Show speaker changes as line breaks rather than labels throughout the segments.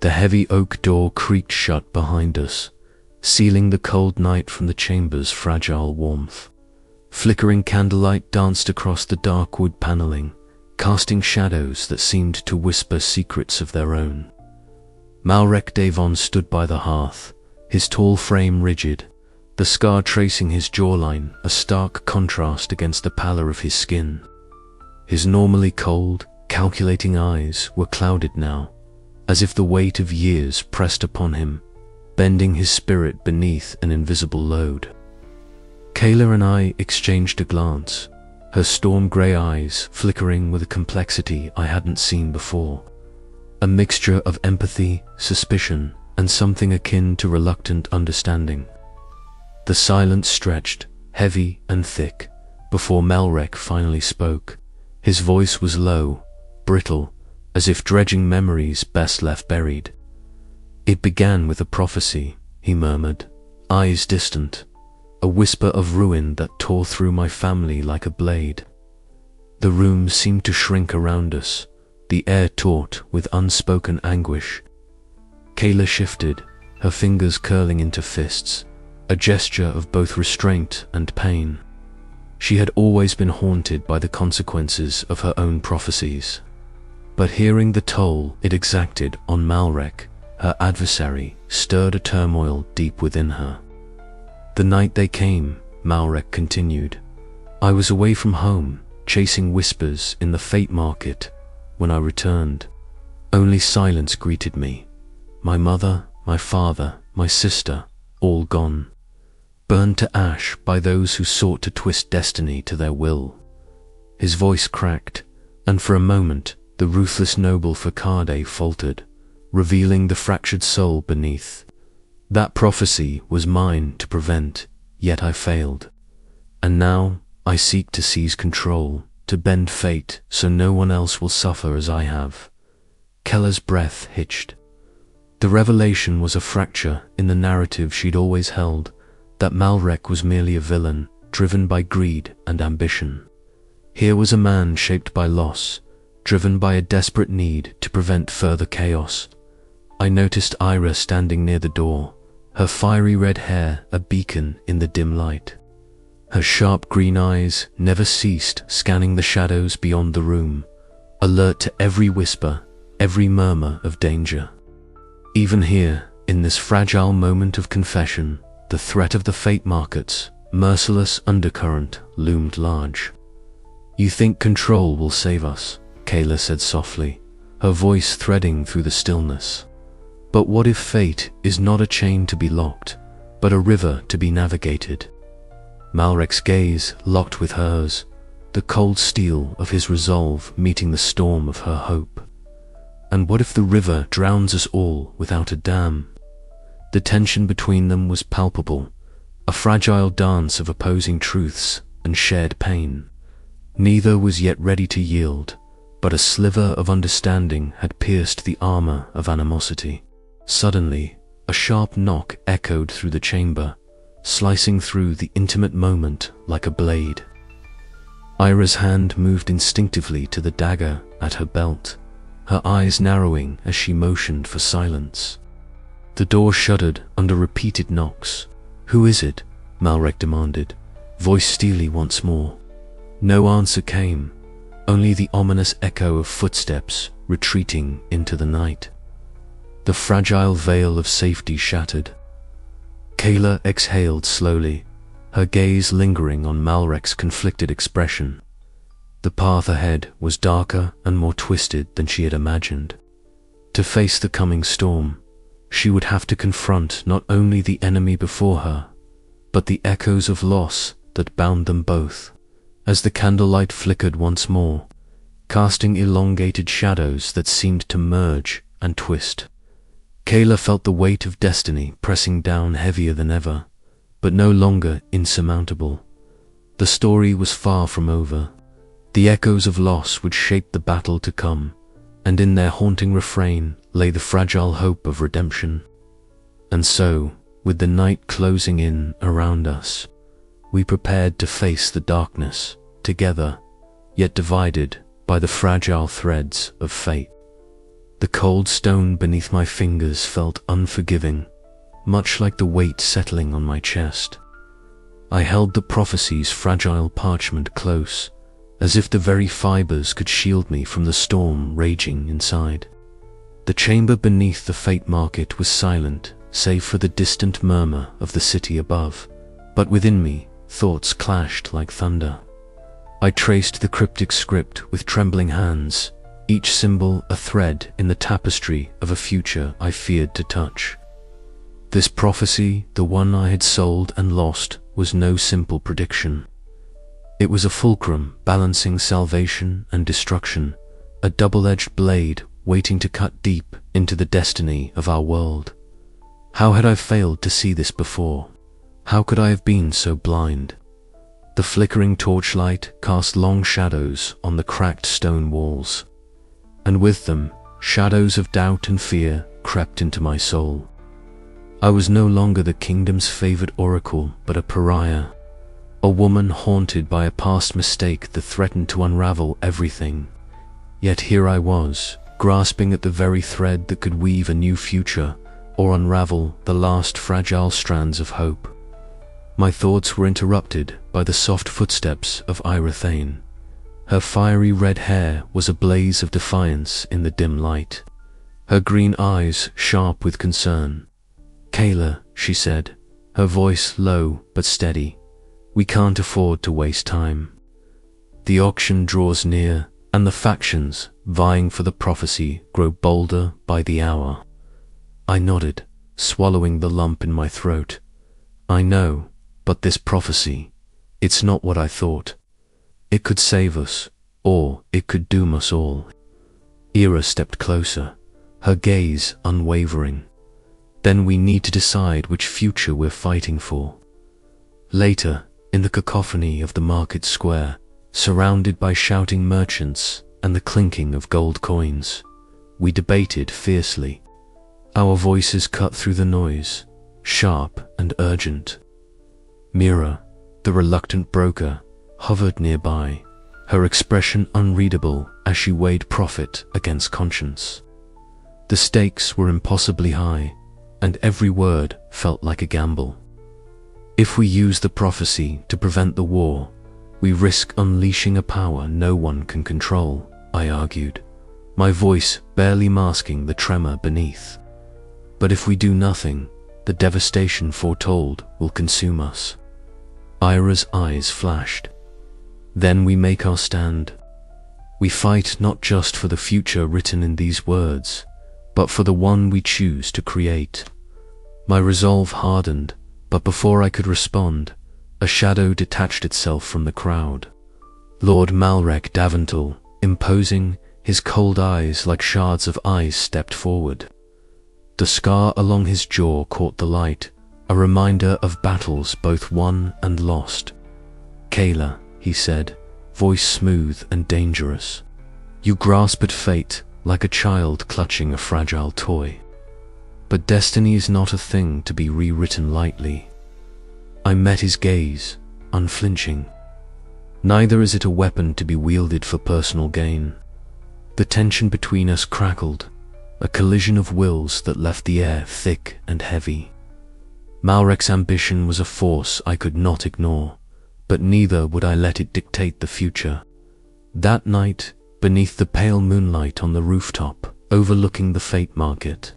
The heavy oak door creaked shut behind us, sealing the cold night from the chamber's fragile warmth. Flickering candlelight danced across the dark wood paneling, casting shadows that seemed to whisper secrets of their own. Malrek Davon stood by the hearth, his tall frame rigid, the scar tracing his jawline, a stark contrast against the pallor of his skin. His normally cold, calculating eyes were clouded now, as if the weight of years pressed upon him, bending his spirit beneath an invisible load. Kayla and I exchanged a glance, her storm-grey eyes flickering with a complexity I hadn't seen before. A mixture of empathy, suspicion, and something akin to reluctant understanding. The silence stretched, heavy and thick, before Malrek finally spoke. His voice was low, brittle, as if dredging memories best left buried. "It began with a prophecy," he murmured, eyes distant, a whisper of ruin that tore through my family like a blade. The room seemed to shrink around us, the air taut with unspoken anguish. Kayla shifted, her fingers curling into fists, a gesture of both restraint and pain. She had always been haunted by the consequences of her own prophecies. But hearing the toll it exacted on Malrek, her adversary, stirred a turmoil deep within her. "The night they came," Malrek continued, "I was away from home, chasing whispers in the fate market. When I returned, only silence greeted me. My mother, my father, my sister, all gone, burned to ash by those who sought to twist destiny to their will." His voice cracked, and for a moment the ruthless noble Fakade faltered, revealing the fractured soul beneath. "That prophecy was mine to prevent, yet I failed. And now I seek to seize control, to bend fate so no one else will suffer as I have." Kella's breath hitched. The revelation was a fracture in the narrative she'd always held, that Malrek was merely a villain, driven by greed and ambition. Here was a man shaped by loss, driven by a desperate need to prevent further chaos. I noticed Ira standing near the door, her fiery red hair a beacon in the dim light. Her sharp green eyes never ceased scanning the shadows beyond the room, alert to every whisper, every murmur of danger. Even here, in this fragile moment of confession, the threat of the fate market's merciless undercurrent loomed large. "You think control will save us," Kayla said softly, her voice threading through the stillness. "But what if fate is not a chain to be locked, but a river to be navigated?" Malrek's gaze locked with hers, the cold steel of his resolve meeting the storm of her hope. "And what if the river drowns us all without a dam?" The tension between them was palpable, a fragile dance of opposing truths and shared pain. Neither was yet ready to yield, but a sliver of understanding had pierced the armor of animosity. Suddenly, a sharp knock echoed through the chamber, slicing through the intimate moment like a blade. Ira's hand moved instinctively to the dagger at her belt, her eyes narrowing as she motioned for silence. The door shuddered under repeated knocks. "Who is it?" Malrek demanded, voice steely once more. No answer came, only the ominous echo of footsteps retreating into the night. The fragile veil of safety shattered. Kayla exhaled slowly, her gaze lingering on Malrek's conflicted expression. The path ahead was darker and more twisted than she had imagined. To face the coming storm, she would have to confront not only the enemy before her, but the echoes of loss that bound them both. As the candlelight flickered once more, casting elongated shadows that seemed to merge and twist, Kayla felt the weight of destiny pressing down heavier than ever, but no longer insurmountable. The story was far from over. The echoes of loss would shape the battle to come, and in their haunting refrain lay the fragile hope of redemption. And so, with the night closing in around us, we prepared to face the darkness, together, yet divided by the fragile threads of fate. The cold stone beneath my fingers felt unforgiving, much like the weight settling on my chest. I held the prophecy's fragile parchment close, as if the very fibers could shield me from the storm raging inside. The chamber beneath the fate market was silent, save for the distant murmur of the city above, but within me, thoughts clashed like thunder. I traced the cryptic script with trembling hands, each symbol a thread in the tapestry of a future I feared to touch. This prophecy, the one I had sold and lost, was no simple prediction. It was a fulcrum balancing salvation and destruction, a double-edged blade waiting to cut deep into the destiny of our world. How had I failed to see this before? How could I have been so blind? The flickering torchlight cast long shadows on the cracked stone walls, and with them, shadows of doubt and fear crept into my soul. I was no longer the kingdom's favored oracle, but a pariah, a woman haunted by a past mistake that threatened to unravel everything. Yet here I was, grasping at the very thread that could weave a new future or unravel the last fragile strands of hope. My thoughts were interrupted by the soft footsteps of Thane. Her fiery red hair was a blaze of defiance in the dim light, her green eyes sharp with concern. "Kayla," she said, her voice low but steady, "we can't afford to waste time. The auction draws near, and the factions vying for the prophecy grow bolder by the hour." I nodded, swallowing the lump in my throat. "I know, but this prophecy, it's not what I thought. It could save us, or it could doom us all." Liora stepped closer, her gaze unwavering. "Then we need to decide which future we're fighting for." Later, in the cacophony of the market square, surrounded by shouting merchants and the clinking of gold coins, we debated fiercely. Our voices cut through the noise, sharp and urgent. Mira, the reluctant broker, hovered nearby, her expression unreadable as she weighed profit against conscience. The stakes were impossibly high, and every word felt like a gamble. If we use the prophecy to prevent the war, we risk unleashing a power no one can control, I argued, my voice barely masking the tremor beneath. But if we do nothing, the devastation foretold will consume us. Ira's eyes flashed. Then we make our stand. We fight not just for the future written in these words, but for the one we choose to create. My resolve hardened, but before I could respond, a shadow detached itself from the crowd. Lord Malrek Davental, imposing, his cold eyes like shards of ice, stepped forward. The scar along his jaw caught the light, a reminder of battles both won and lost. "Kayla," he said, voice smooth and dangerous, "you grasp at fate like a child clutching a fragile toy. But destiny is not a thing to be rewritten lightly." I met his gaze, unflinching. Neither is it a weapon to be wielded for personal gain. The tension between us crackled, a collision of wills that left the air thick and heavy. Malrek's ambition was a force I could not ignore, but neither would I let it dictate the future. That night, beneath the pale moonlight on the rooftop, overlooking the fate market,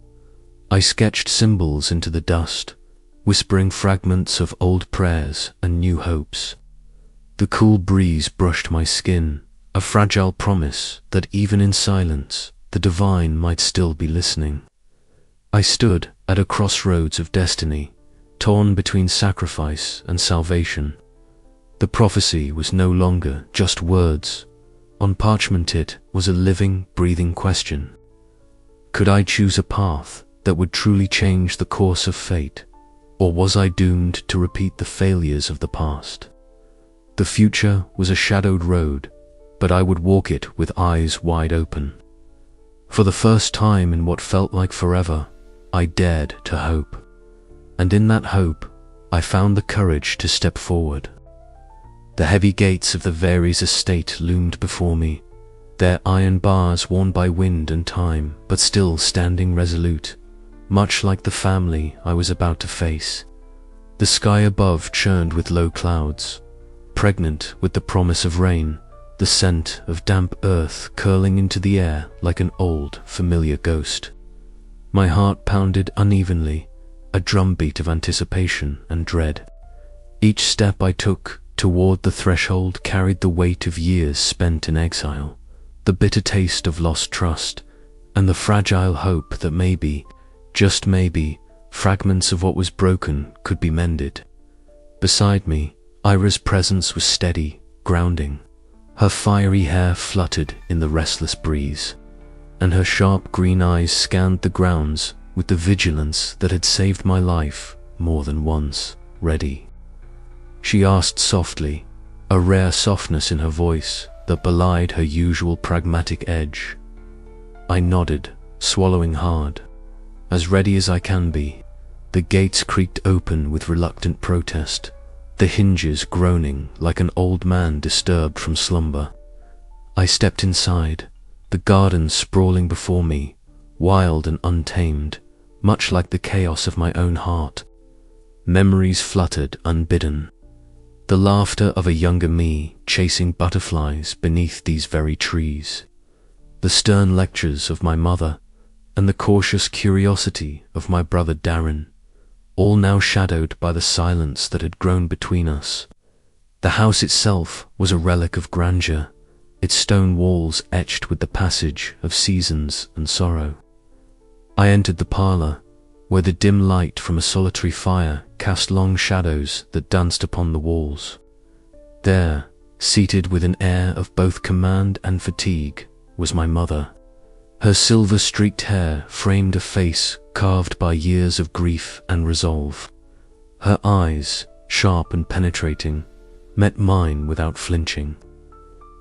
I sketched symbols into the dust, whispering fragments of old prayers and new hopes. The cool breeze brushed my skin, a fragile promise that even in silence, the divine might still be listening. I stood at a crossroads of destiny, torn between sacrifice and salvation. The prophecy was no longer just words. On parchment it was a living, breathing question. Could I choose a path that would truly change the course of fate, or was I doomed to repeat the failures of the past? The future was a shadowed road, but I would walk it with eyes wide open. For the first time in what felt like forever, I dared to hope. And in that hope, I found the courage to step forward. The heavy gates of the Varys estate loomed before me, their iron bars worn by wind and time, but still standing resolute, much like the family I was about to face. The sky above churned with low clouds, pregnant with the promise of rain, the scent of damp earth curling into the air like an old, familiar ghost. My heart pounded unevenly, a drumbeat of anticipation and dread. Each step I took toward the threshold carried the weight of years spent in exile, the bitter taste of lost trust, and the fragile hope that maybe, just maybe, fragments of what was broken could be mended. Beside me, Ira's presence was steady, grounding. Her fiery hair fluttered in the restless breeze, and her sharp green eyes scanned the grounds with the vigilance that had saved my life more than once. Ready? She asked softly, a rare softness in her voice that belied her usual pragmatic edge. I nodded, swallowing hard. As ready as I can be. The gates creaked open with reluctant protest, the hinges groaning like an old man disturbed from slumber. I stepped inside, the garden sprawling before me, wild and untamed, much like the chaos of my own heart. Memories fluttered unbidden. The laughter of a younger me chasing butterflies beneath these very trees. The stern lectures of my mother and the cautious curiosity of my brother Darren, all now shadowed by the silence that had grown between us. The house itself was a relic of grandeur, its stone walls etched with the passage of seasons and sorrow. I entered the parlor, where the dim light from a solitary fire cast long shadows that danced upon the walls. There, seated with an air of both command and fatigue, was my mother. Her silver-streaked hair framed a face carved by years of grief and resolve. Her eyes, sharp and penetrating, met mine without flinching.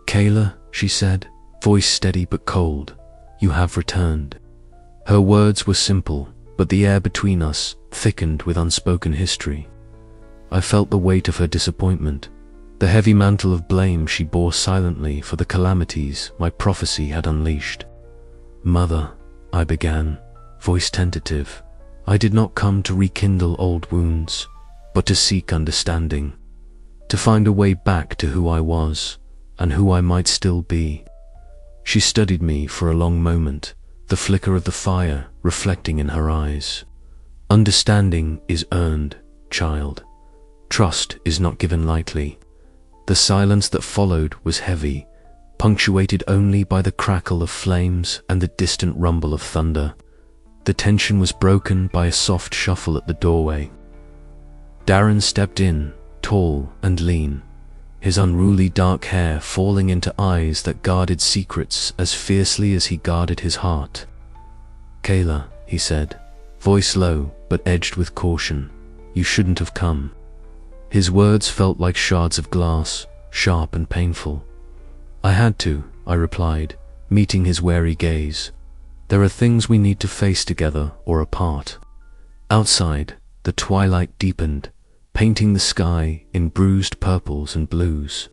"Kayla," she said, voice steady but cold, "you have returned." Her words were simple, but the air between us thickened with unspoken history. I felt the weight of her disappointment, the heavy mantle of blame she bore silently for the calamities my prophecy had unleashed. "Mother," I began, voice tentative, "I did not come to rekindle old wounds, but to seek understanding, to find a way back to who I was, and who I might still be." She studied me for a long moment, the flicker of the fire reflecting in her eyes. "Understanding is earned, child. Trust is not given lightly." The silence that followed was heavy, punctuated only by the crackle of flames and the distant rumble of thunder. The tension was broken by a soft shuffle at the doorway. Darren stepped in, tall and lean, his unruly dark hair falling into eyes that guarded secrets as fiercely as he guarded his heart. "Kayla," he said, voice low but edged with caution, "you shouldn't have come." His words felt like shards of glass, sharp and painful. "I had to," I replied, meeting his wary gaze. "There are things we need to face together or apart." Outside, the twilight deepened, painting the sky in bruised purples and blues.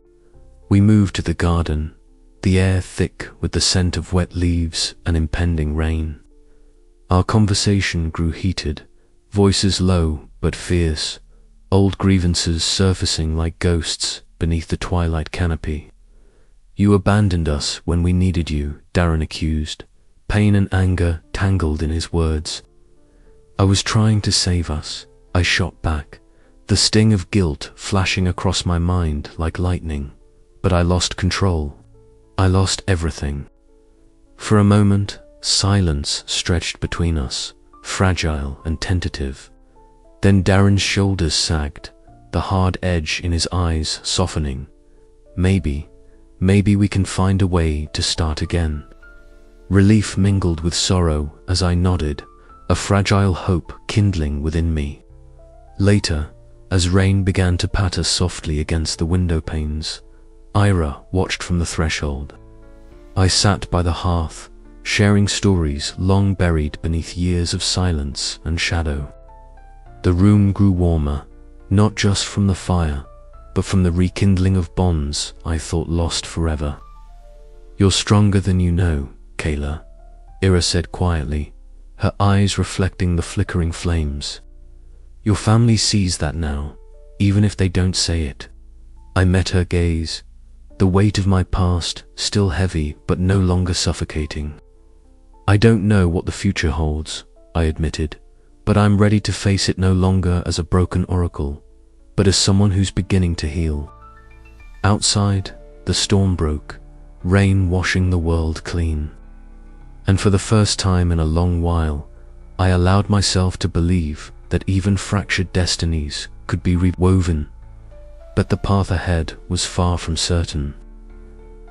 We moved to the garden, the air thick with the scent of wet leaves and impending rain. Our conversation grew heated, voices low but fierce, old grievances surfacing like ghosts beneath the twilight canopy. "You abandoned us when we needed you," Darren accused, pain and anger tangled in his words. "I was trying to save us," I shot back, the sting of guilt flashing across my mind like lightning. "But I lost control. I lost everything." For a moment, silence stretched between us, fragile and tentative. Then Darren's shoulders sagged, the hard edge in his eyes softening. Maybe we can find a way to start again." Relief mingled with sorrow as I nodded, a fragile hope kindling within me. Later, as rain began to patter softly against the window panes, Ira watched from the threshold. I sat by the hearth, sharing stories long buried beneath years of silence and shadow. The room grew warmer, not just from the fire, but from the rekindling of bonds I thought lost forever. "You're stronger than you know, Kayla," Ira said quietly, her eyes reflecting the flickering flames. "Your family sees that now, even if they don't say it." I met her gaze, the weight of my past still heavy but no longer suffocating. "I don't know what the future holds," I admitted, "but I'm ready to face it no longer as a broken oracle, but as someone who's beginning to heal." Outside, the storm broke, rain washing the world clean. And for the first time in a long while, I allowed myself to believe that even fractured destinies could be rewoven. But the path ahead was far from certain.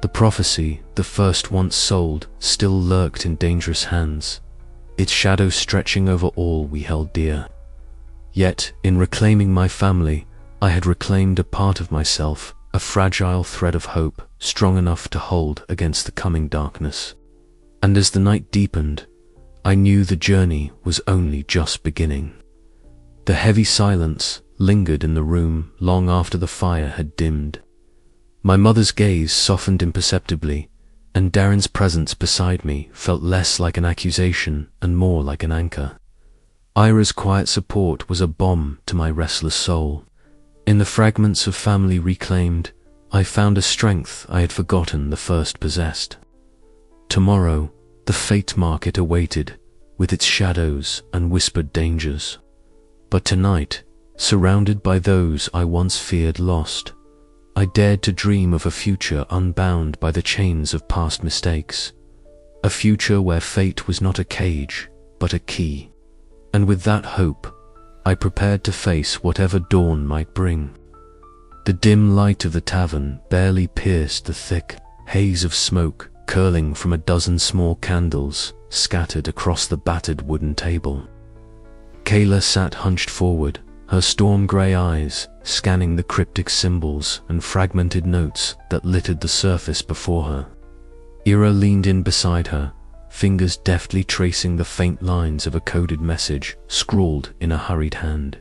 The prophecy, the first once sold, still lurked in dangerous hands, its shadow stretching over all we held dear. Yet, in reclaiming my family, I had reclaimed a part of myself, a fragile thread of hope, strong enough to hold against the coming darkness. And as the night deepened, I knew the journey was only just beginning. The heavy silence lingered in the room long after the fire had dimmed. My mother's gaze softened imperceptibly, and Darren's presence beside me felt less like an accusation and more like an anchor. Ira's quiet support was a balm to my restless soul. In the fragments of family reclaimed, I found a strength I had forgotten the first possessed. Tomorrow, the fate market awaited, with its shadows and whispered dangers. But tonight, surrounded by those I once feared lost, I dared to dream of a future unbound by the chains of past mistakes, a future where fate was not a cage, but a key. And with that hope, I prepared to face whatever dawn might bring. The dim light of the tavern barely pierced the thick haze of smoke curling from a dozen small candles scattered across the battered wooden table. Kayla sat hunched forward, her storm-grey eyes scanning the cryptic symbols and fragmented notes that littered the surface before her. Ira leaned in beside her, fingers deftly tracing the faint lines of a coded message scrawled in a hurried hand.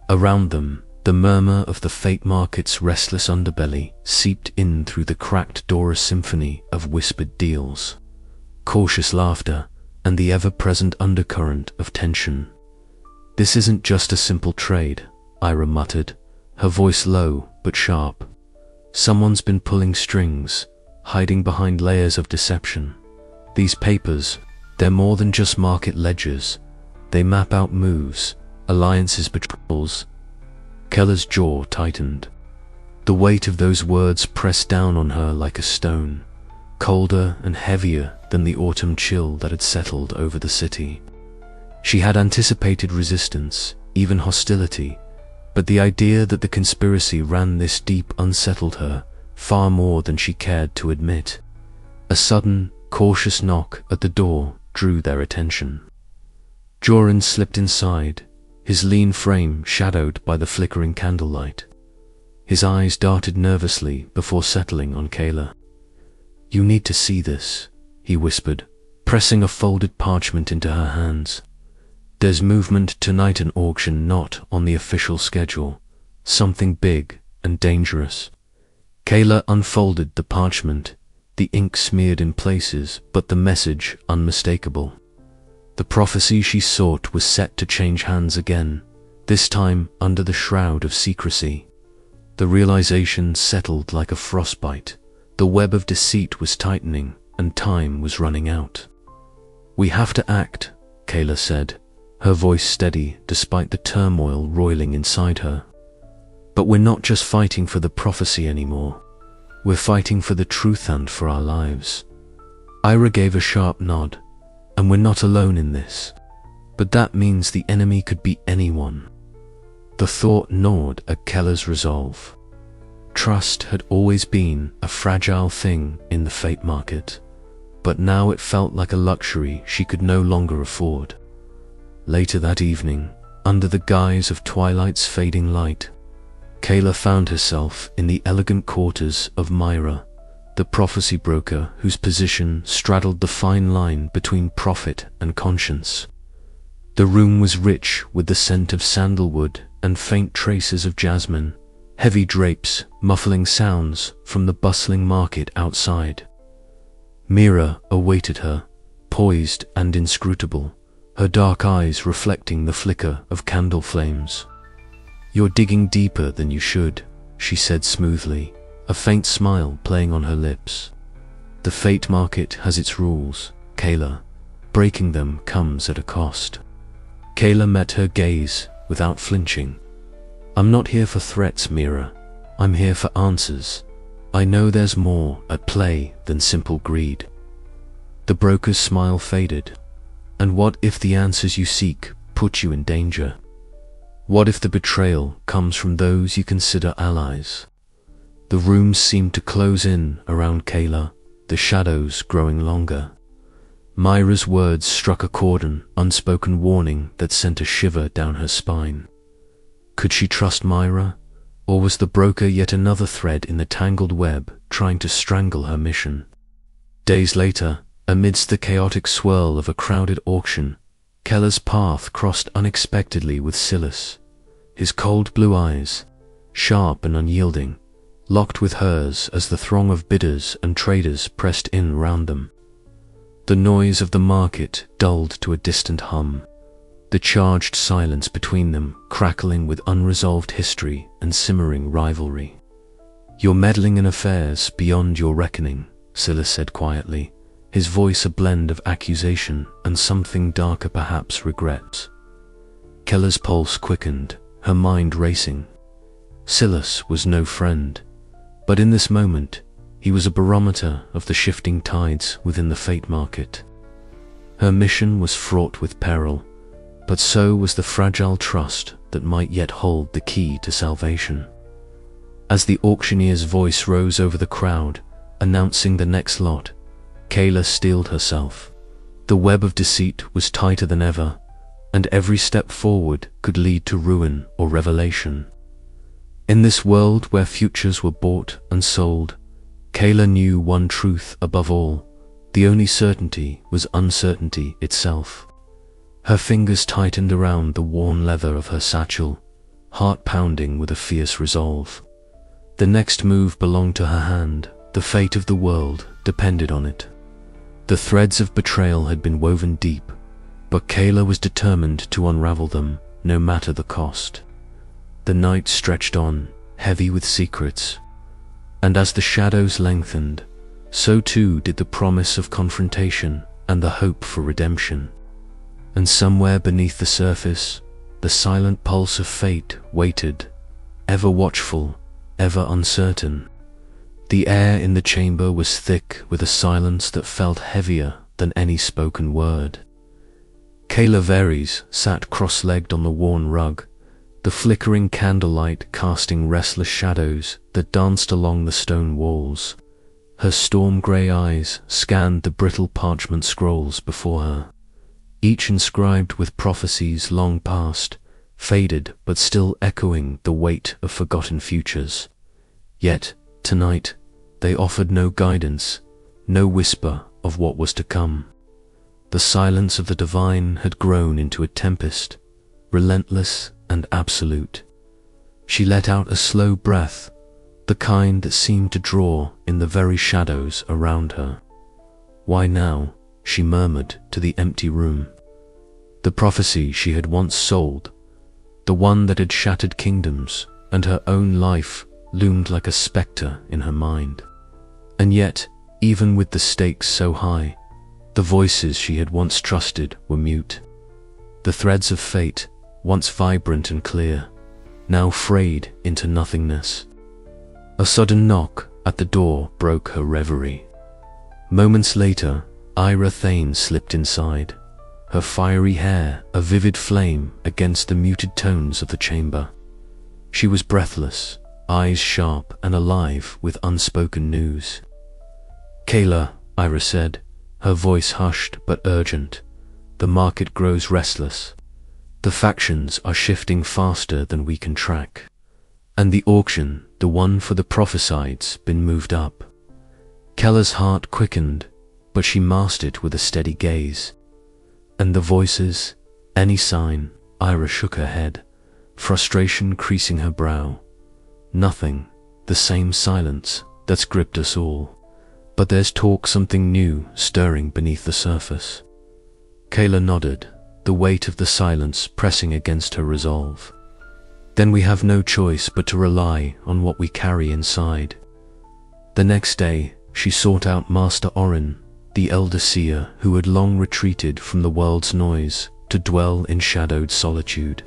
Around them, the murmur of the fate market's restless underbelly seeped in through the cracked door, a symphony of whispered deals, cautious laughter, and the ever-present undercurrent of tension. "This isn't just a simple trade," Ira muttered, her voice low but sharp. "Someone's been pulling strings, hiding behind layers of deception. These papers, they're more than just market ledgers. They map out moves, alliances, betrayals." Keller's jaw tightened. The weight of those words pressed down on her like a stone, colder and heavier than the autumn chill that had settled over the city. She had anticipated resistance, even hostility, but the idea that the conspiracy ran this deep unsettled her far more than she cared to admit. A sudden, cautious knock at the door drew their attention. Joran slipped inside, his lean frame shadowed by the flickering candlelight. His eyes darted nervously before settling on Kayla. "You need to see this," he whispered, pressing a folded parchment into her hands. "There's movement tonight, an auction not on the official schedule, something big and dangerous." Kayla unfolded the parchment, the ink smeared in places, but the message unmistakable. The prophecy she sought was set to change hands again, this time under the shroud of secrecy. The realization settled like a frostbite. The web of deceit was tightening, and time was running out. "We have to act," Kayla said, her voice steady despite the turmoil roiling inside her. "But we're not just fighting for the prophecy anymore. We're fighting for the truth and for our lives." Ira gave a sharp nod. "And we're not alone in this. But that means the enemy could be anyone." The thought gnawed at Keller's resolve. Trust had always been a fragile thing in the fate market, but now it felt like a luxury she could no longer afford. Later that evening, under the guise of twilight's fading light, Kayla found herself in the elegant quarters of Myra, the prophecy broker whose position straddled the fine line between profit and conscience. The room was rich with the scent of sandalwood and faint traces of jasmine, heavy drapes muffling sounds from the bustling market outside. Mira awaited her, poised and inscrutable, her dark eyes reflecting the flicker of candle flames. "You're digging deeper than you should," she said smoothly, a faint smile playing on her lips. "The fate market has its rules, Kayla. Breaking them comes at a cost." Kayla met her gaze without flinching. "I'm not here for threats, Mira. I'm here for answers. I know there's more at play than simple greed." The broker's smile faded. "And what if the answers you seek put you in danger? What if the betrayal comes from those you consider allies?" The room seemed to close in around Kayla, the shadows growing longer. Myra's words struck a chord, an unspoken warning that sent a shiver down her spine. Could she trust Myra, or was the broker yet another thread in the tangled web trying to strangle her mission? Days later, amidst the chaotic swirl of a crowded auction, Keller's path crossed unexpectedly with Silas. His cold blue eyes, sharp and unyielding, locked with hers as the throng of bidders and traders pressed in round them. The noise of the market dulled to a distant hum, the charged silence between them crackling with unresolved history and simmering rivalry. "You're meddling in affairs beyond your reckoning," Silas said quietly, his voice a blend of accusation and something darker, perhaps regret. Keller's pulse quickened, her mind racing. Silas was no friend, but in this moment, he was a barometer of the shifting tides within the fate market. Her mission was fraught with peril, but so was the fragile trust that might yet hold the key to salvation. As the auctioneer's voice rose over the crowd, announcing the next lot, Kayla steeled herself. The web of deceit was tighter than ever, and every step forward could lead to ruin or revelation. In this world where futures were bought and sold, Kayla knew one truth above all: the only certainty was uncertainty itself. Her fingers tightened around the worn leather of her satchel, heart pounding with a fierce resolve. The next move belonged to her hand, the fate of the world depended on it. The threads of betrayal had been woven deep, but Kayla was determined to unravel them, no matter the cost. The night stretched on, heavy with secrets, and as the shadows lengthened, so too did the promise of confrontation and the hope for redemption. And somewhere beneath the surface, the silent pulse of fate waited, ever watchful, ever uncertain. The air in the chamber was thick with a silence that felt heavier than any spoken word. Kayla Veres sat cross-legged on the worn rug, the flickering candlelight casting restless shadows that danced along the stone walls. Her storm-grey eyes scanned the brittle parchment scrolls before her, each inscribed with prophecies long past, faded but still echoing the weight of forgotten futures. Yet, tonight, they offered no guidance, no whisper of what was to come. The silence of the divine had grown into a tempest, relentless and absolute. She let out a slow breath, the kind that seemed to draw in the very shadows around her. "Why now?" she murmured to the empty room. The prophecy she had once sold, the one that had shattered kingdoms and her own life, loomed like a spectre in her mind. And yet, even with the stakes so high, the voices she had once trusted were mute. The threads of fate, once vibrant and clear, now frayed into nothingness. A sudden knock at the door broke her reverie. Moments later, Ira Thane slipped inside, her fiery hair a vivid flame against the muted tones of the chamber. She was breathless, eyes sharp and alive with unspoken news. "Kayla," Ira said, her voice hushed but urgent, "the market grows restless. The factions are shifting faster than we can track. And the auction, the one for the prophesied's, been moved up." Keller's heart quickened, but she masked it with a steady gaze. "And the voices? Any sign?" Ira shook her head, frustration creasing her brow. "Nothing. The same silence that's gripped us all. But there's something new stirring beneath the surface. Kayla nodded, the weight of the silence pressing against her resolve. Then we have no choice but to rely on what we carry inside. The next day, she sought out Master Orin, the elder seer who had long retreated from the world's noise to dwell in shadowed solitude.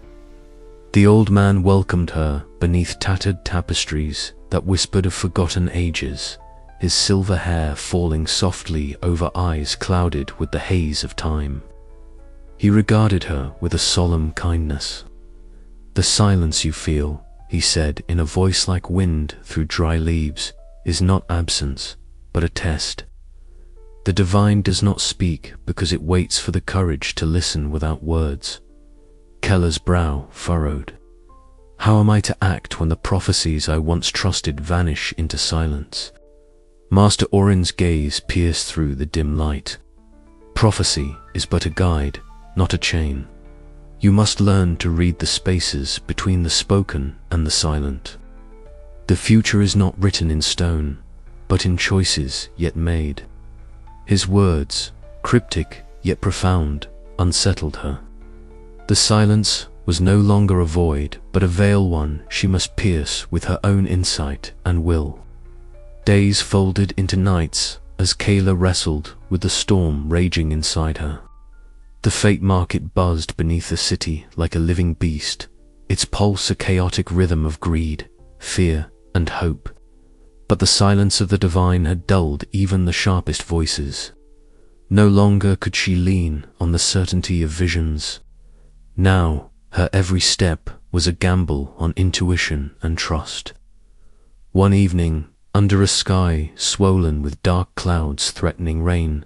The old man welcomed her beneath tattered tapestries that whispered of forgotten ages, his silver hair falling softly over eyes clouded with the haze of time. He regarded her with a solemn kindness. "The silence you feel," he said in a voice like wind through dry leaves, "is not absence, but a test. The divine does not speak because it waits for the courage to listen without words." Keller's brow furrowed. How am I to act when the prophecies I once trusted vanish into silence? Master Orin's gaze pierced through the dim light. Prophecy is but a guide, not a chain. You must learn to read the spaces between the spoken and the silent. The future is not written in stone, but in choices yet made. His words, cryptic yet profound, unsettled her. The silence was no longer a void, but a veil one she must pierce with her own insight and will. Days folded into nights as Kayla wrestled with the storm raging inside her. The fate market buzzed beneath the city like a living beast, its pulse a chaotic rhythm of greed, fear, and hope. But the silence of the divine had dulled even the sharpest voices. No longer could she lean on the certainty of visions. Now, her every step was a gamble on intuition and trust. One evening, under a sky swollen with dark clouds threatening rain,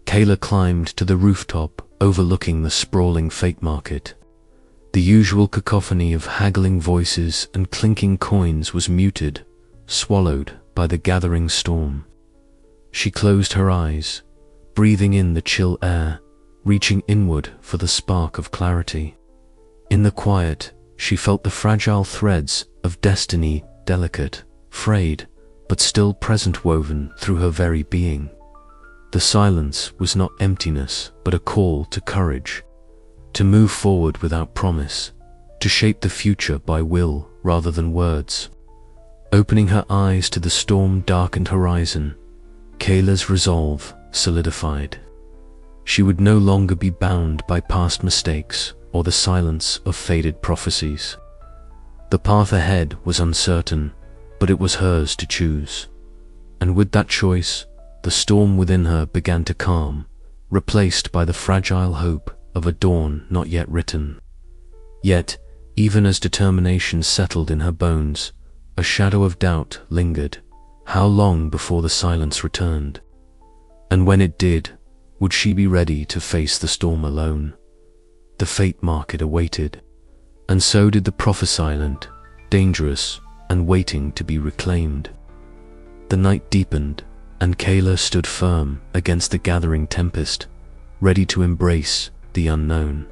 Kayla climbed to the rooftop overlooking the sprawling fate market. The usual cacophony of haggling voices and clinking coins was muted, swallowed by the gathering storm. She closed her eyes, breathing in the chill air, reaching inward for the spark of clarity. In the quiet, she felt the fragile threads of destiny, delicate, frayed, but still present, woven through her very being. The silence was not emptiness, but a call to courage, to move forward without promise, to shape the future by will rather than words. Opening her eyes to the storm-darkened horizon, Kayla's resolve solidified. She would no longer be bound by past mistakes or the silence of faded prophecies. The path ahead was uncertain, but it was hers to choose. And with that choice, the storm within her began to calm, replaced by the fragile hope of a dawn not yet written. Yet, even as determination settled in her bones, a shadow of doubt lingered. How long before the silence returned? And when it did, would she be ready to face the storm alone? The fate market awaited, and so did the prophecy island, dangerous and waiting to be reclaimed. The night deepened, and Kayla stood firm against the gathering tempest, ready to embrace the unknown.